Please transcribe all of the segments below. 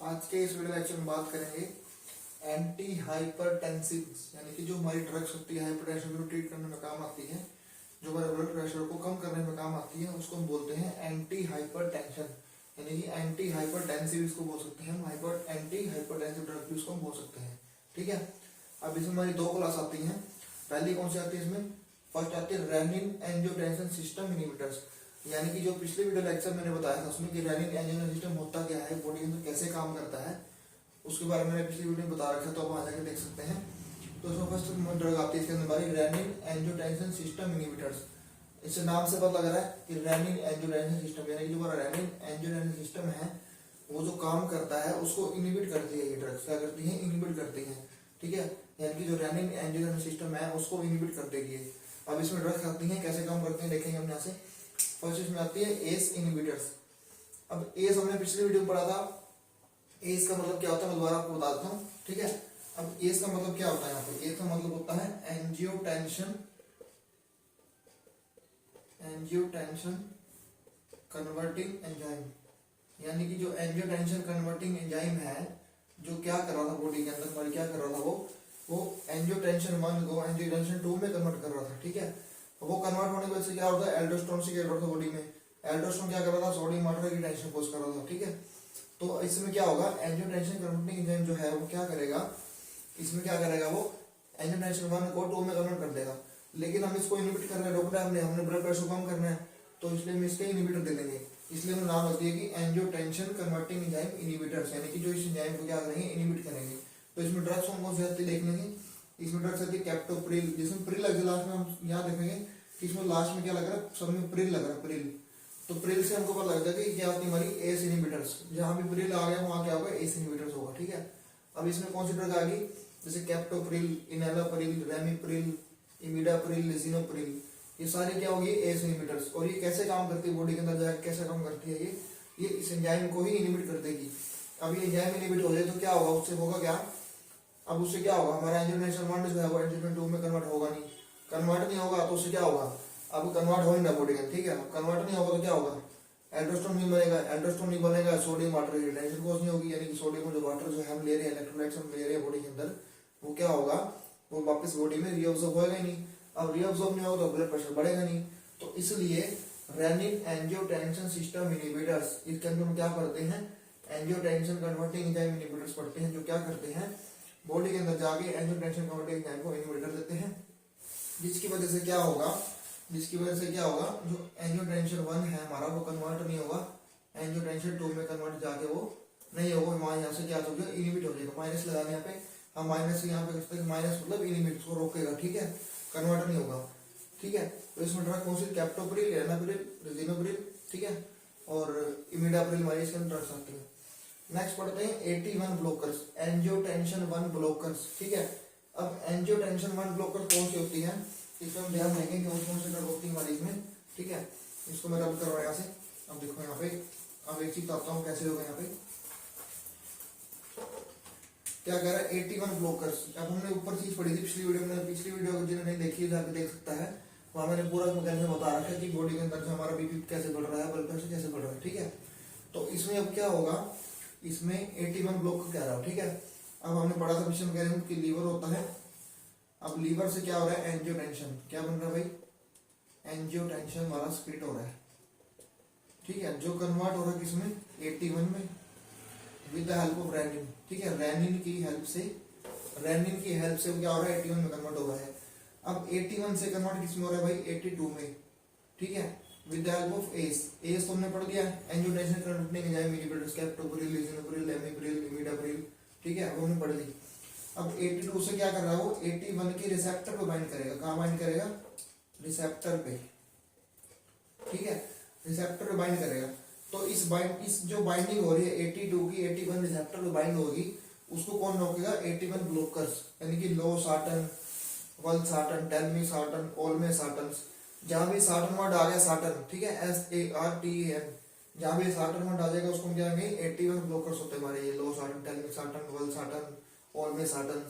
आज के इस वीडियो लेक्चर में बात करेंगे एंटी हाइपरटेंसिव, यानी कि जो हमारी ड्रग्स होती है हाइपरटेंशन को ट्रीट करने में काम आती है, जो हमारे ब्लड प्रेशर को कम करने में काम आती है, उसको हम बोलते हैं एंटी हाइपरटेंशन, यानी कि एंटी हाइपरटेंसिव इसको बोल सकते हैं हम, एंटी हाइपरटेंसिव ड्रग भी उसको हम बोल सकते हैं। ठीक है, अब इसमें हमारी दो क्लास आती हैं। पहली कौन सी आती है इसमें? फर्स्ट आती है रेनिन एंजियोटेंसिन सिस्टम इनहिबिटर्स, यानी कि जो पिछले वीडियो लेक्चर मैंने बताया था उसमें कि रेनिन एंजियोटेंसिन सिस्टम होता क्या है, बॉडी के अंदर कैसे काम करता है, उसके बारे में मैंने पिछली वीडियो में बता रखा है, तो आप वहां जाकर देख सकते हैं। तो इसमें फर्स्ट ड्रग आती है इसके अंदर हमारी रेनिन एंजियोटेंसिन सिस्टम इनहिबिटर्स। इससे नाम से पता लग रहा है कि रेनिन एंजियोटेंसिन सिस्टम, यानी कि जो हमारा रेनिन एंजियोटेंसिन सिस्टम है वो जो काम करता है उसको इनहिबिट करती है। ये ड्रग्स क्या करती है? इनहिबिट करती है। ठीक है, यानी कि जो रेनिन एंजियोटेंसिन सिस्टम है उसको इनहिबिट कर देगी। अब इसमें ड्रग्स आती हैं, कैसे काम करते हैं देखेंगे हम यहाँ से। फर्स्ट इसमें आती है एस इनहिबिटर्स। अब एस हमने पिछली वीडियो में पढ़ा था। एस का मतलब क्या होता है मैं दोबारा आपको बता देता हूँ। ठीक है, अब एस का मतलब क्या होता है यहाँ पे? एस का मतलब होता है एंजियोटेंशन कन्वर्टिंग एंजाइम, यानी कि जो एंजियोटेंशन कन्वर्टिंग एंजाइम है जो क्या कर रहा था बॉडी के अंदर हमारे, क्या कर रहा था वो एंजियोटेंशन 1 को एंजियोटेंशन 2 में कन्वर्ट कर रहा था। ठीक है, वो कन्वर्ट होने की वजह से क्या होता है? एल्डोस्टेरोन से क्या कर रहा था बॉडी में? एल्डोस्टेरोन क्या कर रहा था? सोडियम वाटर की टेंशन कोज कर रहा था। ठीक है, तो इसमें क्या होगा? एंजियोटेंशन कन्वर्टिंग एंजाइम जो है वो क्या करेगा? इसमें क्या करेगा? वो एंजियोटेंशन 1 को 2 में कन्वर्ट कर देगा। लेकिन हम इसको इनहिबिट कर रहे हैं, रोकना है हमने ब्लड प्रेशर कम करना है, तो इसलिए हम इसके इनहिबिटर दे देंगे। इसलिए हम नाम होती है कि एंजियोटेंशन कन्वर्टिंग एंजाइम इनहिबिटर्स, यानी कि जो इस एंजाइम को क्या करेंगे? इनहिबिट करेंगे। तो इसमें ड्रग्स कौन सी आती है देख लेंगे। इसमें ड्रग्स आती है कैप्टोप्रिल, जिसमें प्रिल लग लास्ट में, हम यहाँ देखेंगे कि इसमें लास्ट में क्या लग रहा है? सब में प्रिल लग रहा है, प्रिल। तो प्रिल से हमको पता लगता है कि क्या होती है हमारी एस इनहिबिटर्स। जहां भी प्रिल आ गया वहां क्या होगा? एस इनहिबिटर्स होगा। ठीक है, अब इसमें कौन सी ड्रग आ गई? जैसे कैप्टोप्रिल, इनैलाप्रिल, रेमिप्रिल, इमिडाप्रिल, लिसिनोप्रिल, ये सारे क्या होगी? S inhibitors. और ये कैसे काम करती है बॉडी के अंदर जाकर, कैसे काम करती है ये इस एंजाइम को ही इनहिबिट कर देगी। अब ये एंजाइम इनहिबिट हो जाए तो क्या होगा? उससे होगा क्या? अब उससे क्या होगा? हमारा एंजियोटेंशन 1 जो है वो एंजियोटेंशन 2 में कन्वर्ट होगा नहीं। कन्वर्ट नहीं होगा तो उससे क्या होगा? अब कन्वर्ट हो ही ना बॉडी का। ठीक है, कन्वर्ट नहीं होगा तो क्या होगा? एल्डोस्टेरोन नहीं बनेगा। एल्डोस्टेरोन नहीं बनेगा, सोडियम वाटर की टेंशन कोज नहीं होगी, यानी कि सोडियम जो वाटर जो हम ले रहे हैं, इलेक्ट्रोलाइट्स हम ले रहे हैं बॉडी के अंदर, वो क्या होगा? वो वापस बॉडी में रीअब्सॉर्ब होगा ही नहीं। अब रीअब्सॉर्ब नहीं होगा तो ब्लड प्रेशर बढ़ेगा नहीं। तो इसलिए रेनिन एंजियोटेंशन सिस्टम इनहिबिटर्स, इसके अंदर हम क्या करते हैं? एंजियोटेंशन कन्वर्टिंग एंजाइम इनहिबिटर्स पढ़ते हैं, जो क्या करते हैं बॉडी के अंदर जाके एंजियोटेंशन कन्वर्टिंग एंजाइम को इनहिबिट कर देते हैं। जिसकी वजह से क्या होगा? जो एंजियोटेंशन 1 है हमारा वो कन्वर्ट नहीं होगा, एंजियोटेंशन 2 में कन्वर्ट जाके वो नहीं होगा, वहां यहाँ से क्या हो जाएगा? इनहिबिट हो जाएगा। माइनस लगाने यहाँ पे, हम माइनस से यहाँ पे करते हैं, माइनस मतलब इनहिबिट को रोकेगा। ठीक है, कन्वर्ट नहीं होगा। ठीक है, तो इसमें ड्रग कौन सी? कैप्टोप्रिल, एनाप्रिल, रेजिनोप्रिल, ठीक है, और इमिडाप्रिल हमारी इसके अंदर ड्रग्स आती है। नेक्स्ट पढ़ते हैं 81 ब्लॉकर्स, एंजियोटेंशन 1 ब्लॉकर्स। ठीक है, अब एंजियोटेंशन 1 ब्लॉकर कौन सी होती है इसमें हम ध्यान देंगे कि कौन सी ड्रग होती है हमारी इसमें। ठीक है, इसको मैं रब कर रहा हूँ यहाँ से। अब देखो यहाँ पे, अब एक चीज बताता हूँ कैसे होगा। यहाँ पे क्या कह रहा है? 81 ब्लॉकर्स। अब हमने ऊपर चीज पढ़ी थी पिछली वीडियो में, पिछली वीडियो जिन्होंने नहीं देखी जाके देख सकता है, वहां मैंने पूरा मैकेनिज्म बता रखा है कि बॉडी के अंदर जो हमारा बीपी कैसे बढ़ रहा है, ब्लड प्रेशर कैसे बढ़ रहा है। ठीक है, तो इसमें अब क्या होगा? इसमें 81 ब्लॉक कह रहा हूँ। ठीक है, अब हमने पढ़ा था पिछले मैकेनिज्म कि लीवर होता है। अब लीवर से क्या हो रहा है? एंजियोटेंशन क्या बन रहा है भाई? एंजियोटेंशन हमारा स्प्लिट हो रहा है। ठीक है, जो कन्वर्ट हो रहा है किसमें? 81 में, with the help of renin. ठीक है, रेनिन की हेल्प से वो क्या हो रहा है? 81 में कन्वर्ट हो रहा है। अब 81 से कन्वर्ट किसमें हो रहा है भाई? 82 में। ठीक है, with the help of S तो हमने पढ़ दिया, angiotensin converting enzyme inhibitors, captopril, lisinopril, ramipril, imidapril. ठीक है, वो हमने पढ़ ली। अब 82 से क्या कर रहा है वो? 81 के रिसेप्टर पे बाइंड करेगा। कहाँ बाइंड करेगा? रिसेप्टर पे। ठीक है, रिसेप्टर पे बाइंड करेगा। तो इस जो बाइंडिंग हो रही है 82 की 81 रिसेप्टर पे बाइंड होगी, उसको कौन रोकेगा? 81 ब्लॉकर्स, यानी कि लोसार्टन, वल्सार्टन, टेलमिसार्टन, ओल्मेसार्टन। जहां भी सार्टन वर्ड आ गया, सार्टन, ठीक है, SARTAN, जहां भी सार्टन वर्ड आ जाएगा उसको हम क्या कहेंगे? 81 ब्लॉकर्स होते हैं हमारे ये, लोसार्टन, टेलमिसार्टन, वल्सार्टन, ओल्मेसार्टन।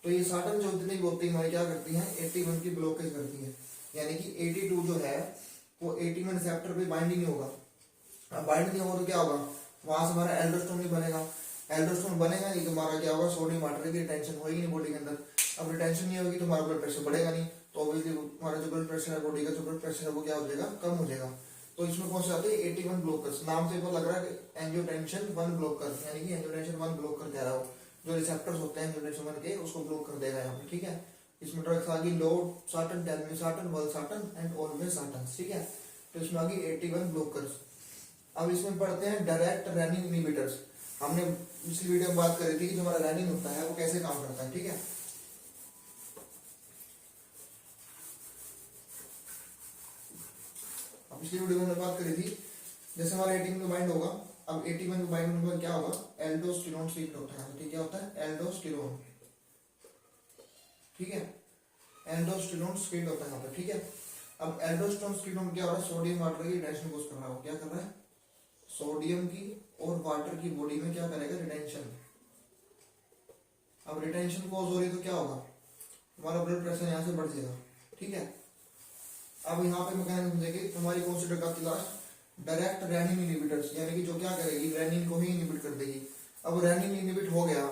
तो ये सार्टन जो जितनी भी होती है हमारी क्या करती हैं? 81 की ब्लॉकेज करती है, यानी कि 82 जो है वो 81 रिसेप्टर पे बाइंड नहीं होगा। अब बाइंड नहीं होगा तो क्या होगा? वहां से हमारा एल्डोस्टेरोन नहीं बनेगा। एल्डोस्टेरोन बनेगा नहीं तो हमारा क्या होगा, सोडियम वाटर की रिटेंशन होगी नहीं बॉडी के अंदर। अब रिटेंशन नहीं होगी तो हमारा ब्लड प्रेशर बढ़ेगा नहीं, तो ऑब्वियसली हमारा जो ब्लड प्रेशर है बॉडी का जो ब्लड प्रेशर है वो क्या हो जाएगा, कम हो जाएगा। तो इसमें कौन से आते हैं, 81 ब्लॉकर्स। नाम से पता लग रहा है कि एंजियोटेंशन 1 ब्लॉकर, यानी कि एंजियोटेंशन 1 ब्लॉकर कह रहा हो, जो रिसेप्टर्स होते हैं एंजियोटेंशन 1 के उसको ब्लॉक कर देगा यहाँ पे, ठीक है। इसमें ड्रग्स आ गई लोरसाटन, टेलमिसाटन, वल्साटन एंड ऑल्मेसाटन, ठीक है। तो इसमें आ गई 81 ब्लॉकर्स। अब इसमें पढ़ते हैं डायरेक्ट रेनिन इनहिबिटर्स। हमने पिछली वीडियो में बात करी थी कि जो हमारा रेनिन होता है वो कैसे काम करता है, ठीक है। अब पिछली वीडियो में हमने बात करी थी, जैसे हमारा 81 में बाइंड होगा। अब 81 में बाइंड होने पर क्या होगा, एल्डोस्टेरोन सीक्रेट होता है, ठीक, क्या होता है, एल्डोस्टेरोन, ठीक है। एल्डोस्टेरोन सीक्रेट होता है यहाँ पे, ठीक है। अब एल्डोस्टेरोन सीक्रेट में क्या हो रहा है, सोडियम वाटर की रिटेंशन को कर रहा है, क्या कर रहा है, सोडियम की और वाटर की बॉडी में क्या करेगा, रिटेंशन। अब रिटेंशन कॉज हो रही तो क्या होगा, हमारा ब्लड प्रेशर यहाँ से बढ़ जाएगा, ठीक है। अब यहाँ पे मैकेनिज्म देखिए, हमारी कौन सी ड्रग आती है लास्ट, डायरेक्ट रेनिन इनहिबिटर्स, यानी कि जो क्या करेगी, रेनिन को ही इनहिबिट कर देगी। अब रेनिन इनहिबिट हो गया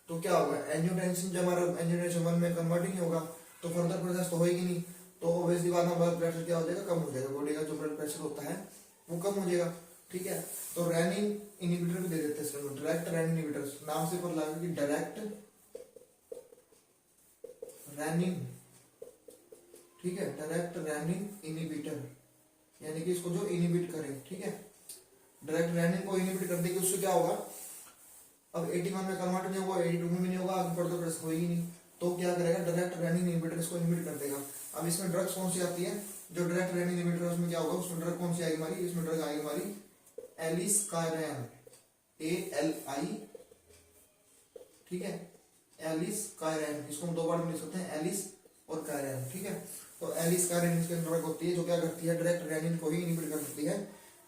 तो क्या होगा, एंजियोटेंसिन जब हमारा एंजियोटेंसिन 1 में कन्वर्ट ही नहीं होगा तो फर्दर प्रोसेस तो होगी नहीं, तो ऑब्वियसली बात हमारा ब्लड प्रेशर क्या हो जाएगा, कम हो जाएगा, बॉडी का जो ब्लड प्रेशर होता है वो कम हो जाएगा, ठीक है। तो रेनिन इनहिबिटर भी दे देते हैं इसमें, डायरेक्ट रेनिन इनहिबिटर्स, नाम से पता लगा कि डायरेक्ट रेनिन, ठीक है, डायरेक्ट रेनिन इनहिबिटर, यानी कि इसको जो इनहिबिट करे, ठीक है। डायरेक्ट रेनिन को इनहिबिट कर देगी, उससे क्या होगा, अब 81 में कन्वर्ट नहीं होगा, 82 में भी नहीं होगा, आगे बढ़ते प्रेस होगी नहीं, तो क्या करेगा, डायरेक्ट रेनिन इनहिबिटर इसको इनहिबिट कर देगा। अब इसमें ड्रग्स कौन सी आती है, जो डायरेक्ट रेनिन इनहिबिटर है उसमें क्या होगा, उसमें ड्रग कौन सी आएगी हमारी, इसमें ड्रग आएगी हमारी एलिस्कायरैन, ALI, ठीक है, एलिस्कायरैन, इसको हम दो बार में लिख सकते हैं, एलिस और कायरैन, ठीक है। तो एलिस्कायरैन इसके अंदर ड्रग होती है जो क्या करती है, डायरेक्ट रेनिन को ही इनहिबिट कर देती है,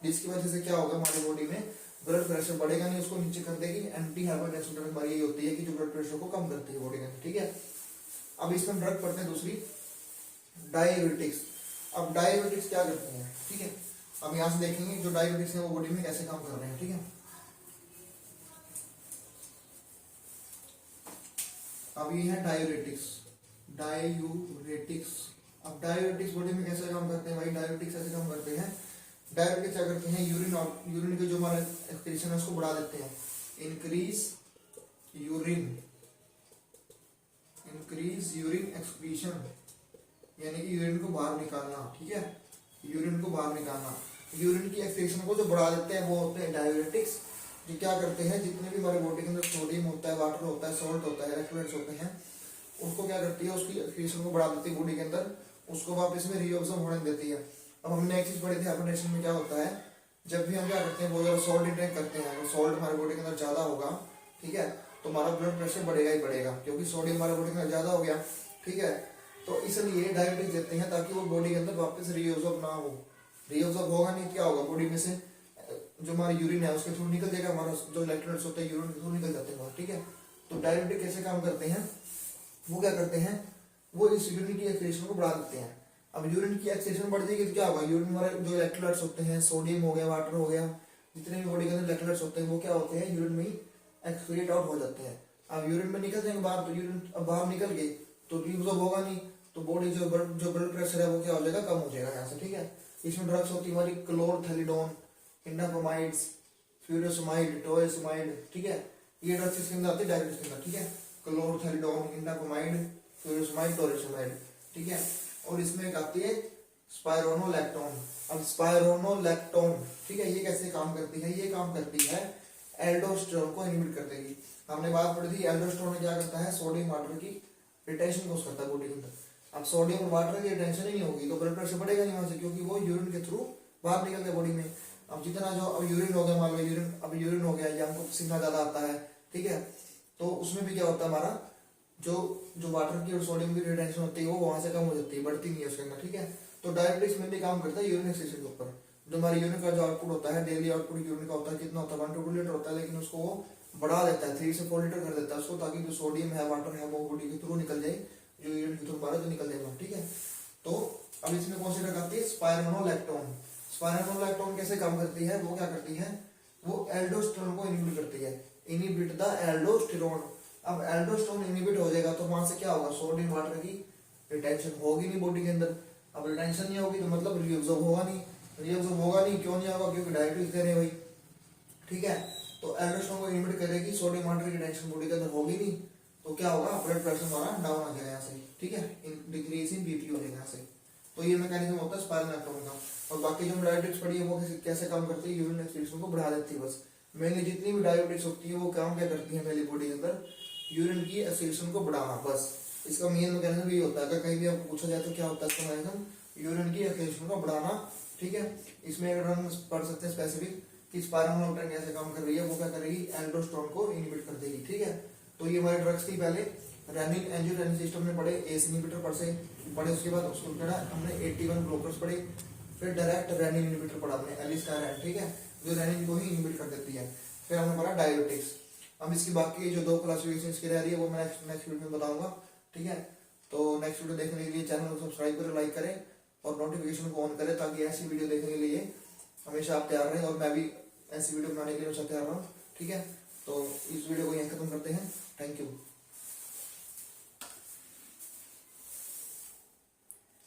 जिसकी वजह से क्या होगा, हमारी बॉडी में ब्लड प्रेशर बढ़ेगा नहीं, उसको नीचे कर देगी। एंटी हाइपरटेंसिव ड्रग हमारी यही होती है कि जो ब्लड प्रेशर को कम करती है बॉडी में, ठीक है। अब इसमें ड्रग पढ़ते हैं दूसरी, डायबिटिक्स। अब डायबिटिक्स क्या करते हैं, ठीक है, अब यहाँ से देखेंगे जो डायबिटिक्स है वो बॉडी में कैसे काम कर रहे हैं, ठीक है। अब ये है डायूरेटिक्स, डायूरेटिक्स। अब डायूरेटिक्स बॉडी में कैसे काम करते हैं भाई, डायूरेटिक्स ऐसे काम करते हैं, डायबिटिक्स क्या करते हैं, यूरिन के जो हमारा एक्सक्रीशन है उसको बढ़ा देते हैं, इंक्रीज यूरिन एक्सक्रीशन, यानी कि यूरिन को बाहर निकालना, ठीक है, यूरिन को बाहर निकालना। यूरिन की एक्सक्रीशन को जो बढ़ा देते हैं वो होते हैं डाययूरेटिक्स, जो क्या करते हैं, जितने भी हमारे बॉडी के अंदर सोडियम होता है, वाटर होता है, सॉल्ट होता है, इलेक्ट्रोलाइट्स होते हैं, उसको क्या करती है, उसकी एक्सक्रीशन को बढ़ा देती है बॉडी के अंदर, उसको वापस में रीअब्जॉर्ब होने देती है। अब हमने एक चीज पढ़ी थी, हाइपरटेंशन में क्या होता है, जब भी हम क्या करते हैं, बहुत ज्यादा सॉल्ट इंटेक करते हैं, अगर सॉल्ट हमारे बॉडी के अंदर ज्यादा होगा, ठीक है, तो हमारा ब्लड प्रेशर बढ़ेगा ही बढ़ेगा, क्योंकि सोडियम हमारे बॉडी के अंदर ज्यादा हो गया, ठीक है। तो इसलिए डायबिटिक्स देते हैं ताकि वो बॉडी के अंदर वापस रीअब्जॉर्ब ना हो, रीअब्जॉर्ब होगा नहीं, क्या होगा, बॉडी में से जो हमारी यूरिन है उसके थ्रू निकल जाएगा, हमारा जो इलेक्ट्रोलाइट्स होते हैं यूरिन के थ्रू निकल जाते हैं, ठीक है। तो डायबिटिक कैसे काम करते हैं, वो क्या करते हैं, वो इस यूरिन की एक्सक्रीशन को बढ़ा देते हैं। अब यूरिन की एक्सक्रीशन बढ़ जाएगी तो क्या होगा, यूरिन हमारे जो इलेक्ट्रोलाइट्स होते हैं, सोडियम हो गया, वाटर हो गया, जितने भी बॉडी के अंदर इलेक्ट्रोलाइट्स होते हैं वो क्या होते हैं, यूरिन में ही एक्सक्रीट आउट हो जाते हैं। अब यूरिन में निकल जाएंगे बाहर, तो यूरिन अब बाहर निकल गए तो रीअब्सॉर्ब होगा नहीं, तो बॉडी जो ब्लड प्रेशर है वो क्या हो जाएगा, कम हो जाएगा यहाँ से, ठीक है। इसमें ड्रग्स होती है हमारी क्लोरथैलिडोन, इंडाकोमाइड्स, फ्यूरोसमाइड, टोएसमाइड, ठीक है, ये ड्रग्स इसके अंदर आती है डायबिटीज के अंदर, ठीक है, क्लोरथैलिडोन, इंडाकोमाइड, फ्यूरोसमाइड, टोएसमाइड, ठीक है। और इसमें एक आती है स्पाइरोनोलैक्टोन। अब स्पाइरोनोलैक्टोन, ठीक है, ये कैसे काम करती है, ये काम करती है एल्डोस्टेरोन को इनहिबिट कर देगी। हमने बात पढ़ी थी, एल्डोस्टेरोन क्या करता है, सोडियम वाटर की रिटेंशन को करता है बॉडी के अंदर। अब सोडियम और वाटर की रिटेंशन ही नहीं होगी तो ब्लड प्रेशर बढ़ेगा नहीं वहां से, क्योंकि वो यूरिन के थ्रू बाहर निकलते हैं बॉडी में। अब जितना जो अब यूरिन हो गया, मान लो यूरिन, अब यूरिन हो गया या हमको पसीना ज्यादा आता है, ठीक है, तो उसमें भी क्या होता है, हमारा जो जो वाटर की और सोडियम की रिटेंशन होती है वो वहां से कम हो जाती है, बढ़ती नहीं है उसके अंदर, ठीक है। तो डायबिटीज में भी काम करता है यूरिन एक्सक्रीशन के ऊपर। जो हमारे यूरिन का जो आउटपुट होता है, डेली आउटपुट यूरिन का होता है, कितना होता है, 1 to 2 लीटर होता है, लेकिन उसको वो बढ़ा देता है, 3 से 4 लीटर कर देता है उसको, ताकि जो सोडियम है, वाटर है, वो बॉडी के थ्रू निकल जाए, जो यूरिन के थ्रू बाहर जो निकल जाएगा, ठीक है। तो अब इसमें कौन सी ड्रग आती है, स्पाइरोनोलैक्टोन। स्पाइरोनोलैक्टोन कैसे काम करती है, वो क्या करती है, वो एल्डोस्टेरोन को इनहिबिट करती है। Inhibit the aldosterone. अब एल्डोस्टेरोन इनहिबिट हो जाएगा तो वहां से क्या होगा, सोडियम वाटर की रिटेंशन होगी नहीं बॉडी के अंदर। अब रिटेंशन नहीं होगी तो मतलब रीअब्सॉर्ब होगा नहीं, रीअब्सॉर्ब होगा नहीं, क्यों नहीं होगा, क्योंकि डायरेक्टली दे रहे भाई, ठीक है। तो एल्डोस्टेरोन को इनहिबिट करेगी, सोडियम वाटर की रिटेंशन बॉडी के अंदर होगी नहीं, तो क्या होगा, ब्लड प्रेशर हमारा डाउन आ जाएगा यहाँ से, ठीक है, डिक्रीज इन बीपी हो जाएगा यहाँ से। तो ये मैकेनिज्म होता है स्पाइरल नेफ्रॉन का। और बाकी जो डायबिटिक्स पड़ी है वो कैसे काम करती है, यूरिन एक्सक्रीशन को बढ़ा देती है बस। मेनली जितनी भी डायबिटिक्स होती है वो काम क्या करती है मेरी बॉडी के अंदर, यूरिन की एक्सक्रीशन को बढ़ाना बस। इसका मेन मैकेनिज्म ये होता है। अगर कहीं भी आपको पूछा जाए तो क्या होता है इसका मैकेनिज्म, यूरिन की एक्सक्रीशन को बढ़ाना, ठीक है। इसमें अगर हम पढ़ सकते हैं स्पेसिफिक कि स्पाइरोनोट्रेन कैसे काम कर रही है, वो क्या करेगी, एल्डोस्टेरोन को इनहिबिट कर देगी, ठीक है। तो ये हमारी ड्रग्स थी, पहले रेनिन एंजियोटेंसिन सिस्टम में पढ़े, एस इनहिबिटर पढ़े, उसके बाद उसको पढ़ा हमने 81 ब्लॉकर्स पढ़े, फिर डायरेक्ट रेनिन इनहिबिटर पढ़ा हमने एलिस्काराइड, ठीक है, जो रेनिन को ही इनहिबिट कर देती है। फिर हमने पढ़ा डायबिटिक्स। अब इसकी बाकी जो 2 क्लासिफिकेशन की रह रही है वो मैं नेक्स्ट वीडियो में बताऊंगा, ठीक है। तो नेक्स्ट वीडियो देखने के लिए चैनल को सब्सक्राइब करें, लाइक करें और नोटिफिकेशन को ऑन करें, ताकि ऐसी वीडियो देखने के लिए हमेशा आप तैयार रहें और मैं भी ऐसी वीडियो बनाने के लिए हमेशा तैयार रहूँ, ठीक है। तो इस वीडियो को